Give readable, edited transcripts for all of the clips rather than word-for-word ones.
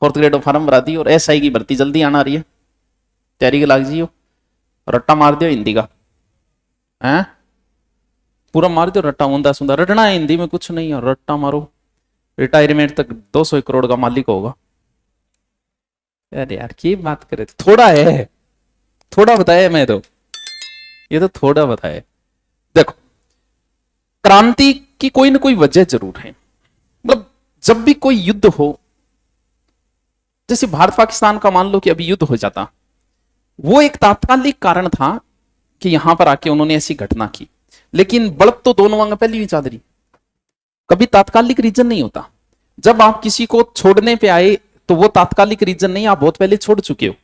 Fourth grade form भरा दी और SI की भर्ती जल्दी आना रही है, तैयारी के लाग जियो, रट्टा मार दियो हिंदी का है, पूरा मार दियो रट्टा, ऊंधा सुंधा रटना है हिंदी में, कुछ नहीं है, रट्टा मारो, रिटायरमेंट तक 200 करोड़ का मालिक होगा। अरे यार की बात करे, थोड़ा है, थोड़ा बताया मैं तो, ये तो थोड़ा बताया। देखो क्रांति की कोई ना कोई वजह जरूर है, मतलब जब भी कोई युद्ध हो, जैसे भारत पाकिस्तान का मान लो कि अभी युद्ध हो जाता, वो एक तात्कालिक कारण था कि यहां पर आके उन्होंने ऐसी घटना की, लेकिन बढ़त तो दोनों वांग पहले ही चादरी, कभी तात्कालिक रीजन नहीं होता। जब आप किसी को छोड़ने पे आए तो वो तात्कालिक रीजन नहीं, आप बहुत पहले छोड़ चुके हो,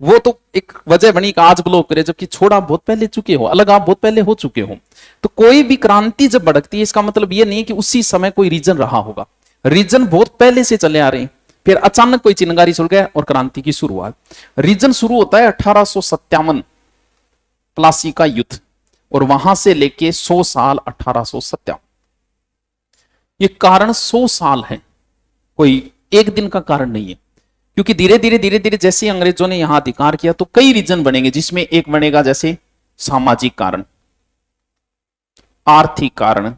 वो तो एक वजह बनी कि आज ब्लॉक करे, जबकि छोड़ आप बहुत पहले चुके हो, अलग आप बहुत पहले हो चुके हो। तो कोई भी क्रांति जब भड़कती है, इसका मतलब ये नहीं कि उसी समय कोई रीजन रहा होगा, रीजन बहुत पहले से चले आ रहे हैं, फिर अचानक कोई चिनगारी चल गया और क्रांति की शुरुआत। रीजन शुरू होता है 1857 प्लासी का युद्ध, और वहां से लेके 100 साल 1857, ये कारण 100 साल है, कोई एक दिन का कारण नहीं है। क्योंकि धीरे धीरे जैसे अंग्रेजों ने यहां अधिकार किया तो कई रीजन बनेंगे, जिसमें एक बनेगा जैसे सामाजिक कारण, आर्थिक कारण,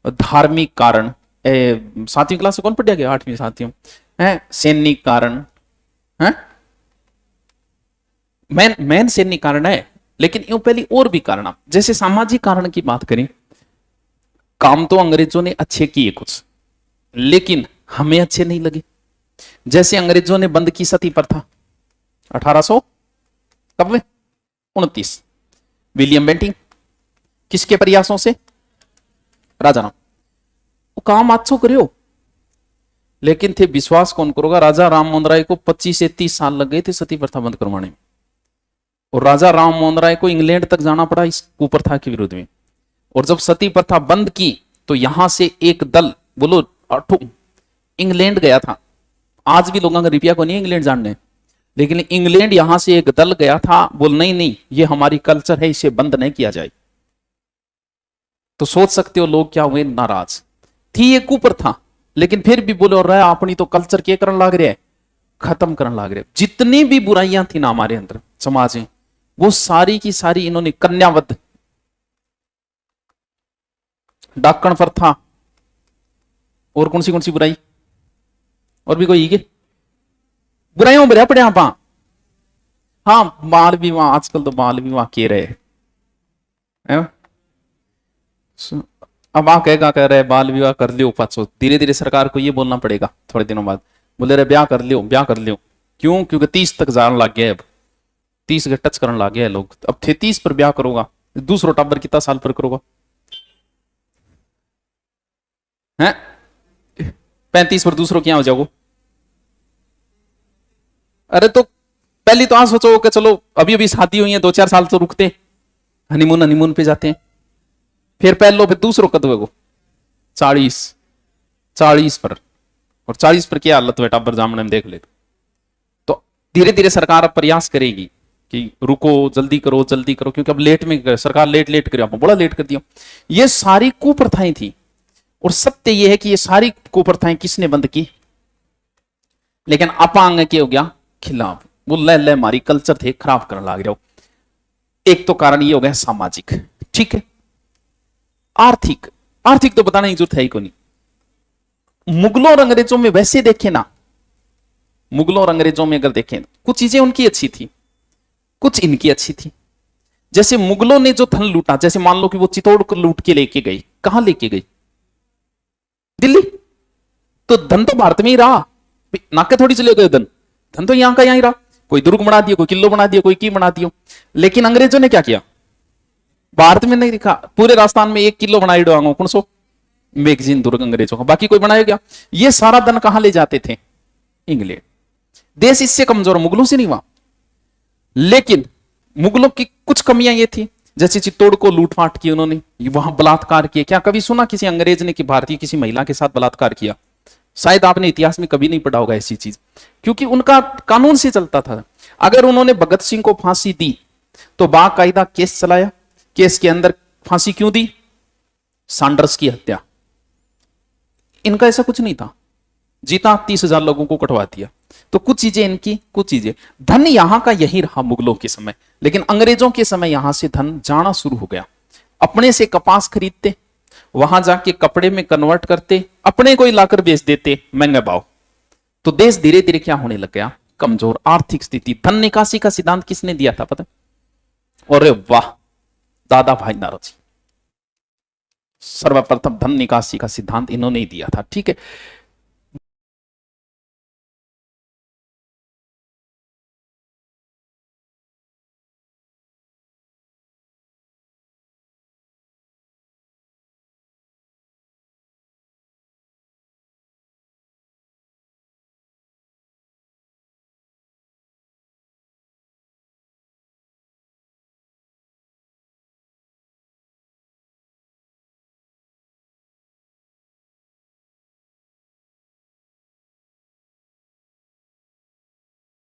धार्मिक कारण, सातवीं क्लास से कौन पढ़ गया, 8वीं साथियों है, सैनिक कारण है, मेन सैनिक कारण है, लेकिन यूं पहले और भी कारण, जैसे सामाजिक कारण की बात करें, काम तो अंग्रेजों ने अच्छे किए कुछ, लेकिन हमें अच्छे नहीं लगे। जैसे अंग्रेजों ने बंद की सती प्रथा 1800 कब में 29, विलियम बेंटिंग, किसके प्रयासों से, राजा राम, वो काम अच्छो करियो, लेकिन थे विश्वास कौन करोगा, राजा राम मोहन राय को 25 से 30 साल लग गए थे सती प्रथा बंद करवाने में, और राजा राम मोहन राय को इंग्लैंड तक जाना पड़ा इस कुप्रथा के विरोध में। और जब सती प्रथा बंद की तो यहां से एक दल, बोलो इंग्लैंड गया था, आज भी लोगों का रुपया को नहीं इंग्लैंड जानने, लेकिन इंग्लैंड यहां से एक दल गया था, बोल नहीं ये हमारी कल्चर है, इसे बंद नहीं किया जाए। तो सोच सकते हो लोग क्या हुए, नाराज थी, ये कुप्रथा, लेकिन फिर भी बोले और अपनी तो कल्चर के करने लग रहे हैं, खत्म करने लग रहे। जितनी भी बुराइयां थी ना हमारे अंदर समाज में, वो सारी की सारी इन्होंने कन्यावध, डाकण प्रथा, और कौन सी बुराई, और भी कोई बुराइयों भरिया पड़े आप। हाँ बाल विवाह, आजकल तो बाल विवाह के रहे, अब आ कहेगा कह रहे बाल विवाह कर लियो, पाचो धीरे धीरे सरकार को ये बोलना पड़ेगा थोड़े दिनों बाद, बोले रहे ब्याह कर लियो, ब्याह कर लियो। क्यों? क्योंकि 30 तक जाने लग गया, अब 30 के टच करने लग गया है लोग। अब थे 30 पर ब्याह करोगा, दूसरो टाबर कितना साल पर करोगा है, 35 पर दूसरों क्या हो जाओगे। अरे तो पहली तो आ सोचो कि चलो अभी अभी शादी हुई है, 2-4 साल तो रुकते, हनीमून पे जाते हैं, फिर पहलो फिर दूसरों कद को 40 पर, और 40 पर क्या हालत हुआ टाबर जामने में देख ले। तो धीरे धीरे सरकार अब प्रयास करेगी कि रुको, जल्दी करो, क्योंकि अब लेट में सरकार लेट करे, बड़ा लेट कर दिया। ये सारी कुप्रथाएं थी, और सत्य यह है कि ये सारी कुप्रथाएं किसने बंद की, लेकिन अपांग क्या हो गया, खिलाफ, वो ले हमारी कल्चर थे खराब करने लग रहे हो। एक तो कारण ये हो गया सामाजिक, ठीक है। आर्थिक तो बताने की जरूरत है ही को नहीं। मुगलों और अंग्रेजों में वैसे देखें ना, मुगलों और अंग्रेजों में अगर देखें, कुछ चीजें उनकी अच्छी थी, कुछ इनकी अच्छी थी। जैसे मुगलों ने जो धन लूटा, जैसे मान लो कि वो चित्तौड़ को लूट के लेके गई, कहां लेके गई, दिल्ली, तो धन तो भारत में ही रहा, नाके थोड़ी चले गए, धन तो यहां का यहां ही रहा। कोई दुर्ग बना दिया, कोई किलो बना दिया, कोई की बना दिया। लेकिन अंग्रेजों ने क्या किया, भारत में नहीं दिखा, पूरे राजस्थान में 1 किलो बनाई डोंगो कौन सो मैगजीन दुर्ग अंग्रेजों का, बाकी कोई बनाया गया। ये सारा धन कहां ले जाते थे, इंग्लैंड। देश इससे कमजोर, मुगलों से नहीं हुआ, लेकिन मुगलों की कुछ कमियां ये थी, जैसे चित्तौड़ को लूटपाट की उन्होंने, वहां बलात्कार किए। क्या कभी सुना किसी अंग्रेज ने कि भारतीय किसी महिला के साथ बलात्कार किया? शायद आपने इतिहास में कभी नहीं पढ़ा होगा ऐसी चीज, क्योंकि उनका कानून से चलता था। अगर उन्होंने भगत सिंह को फांसी दी तो बाकायदा केस चलाया, केस के अंदर फांसी क्यों दी, सैंडर्स की हत्या। इनका ऐसा कुछ नहीं था, जीता 30,000 लोगों को कटवा दिया। तो कुछ चीजें इनकी, कुछ चीजें, धन यहां का यही रहा मुगलों के समय, लेकिन अंग्रेजों के समय यहां से धन जाना शुरू हो गया। अपने से कपास खरीदते, वहां जाके कपड़े में कन्वर्ट करते, अपने को ही लाकर बेच देते महंगे भाव। तो देश धीरे धीरे क्या होने लग गया, कमजोर आर्थिक स्थिति। धन निकासी का सिद्धांत किसने दिया था पता? अरे वाह, दादा भाई नारोजी, सर्वप्रथम धन निकासी का सिद्धांत इन्होंने ही दिया था। ठीक है,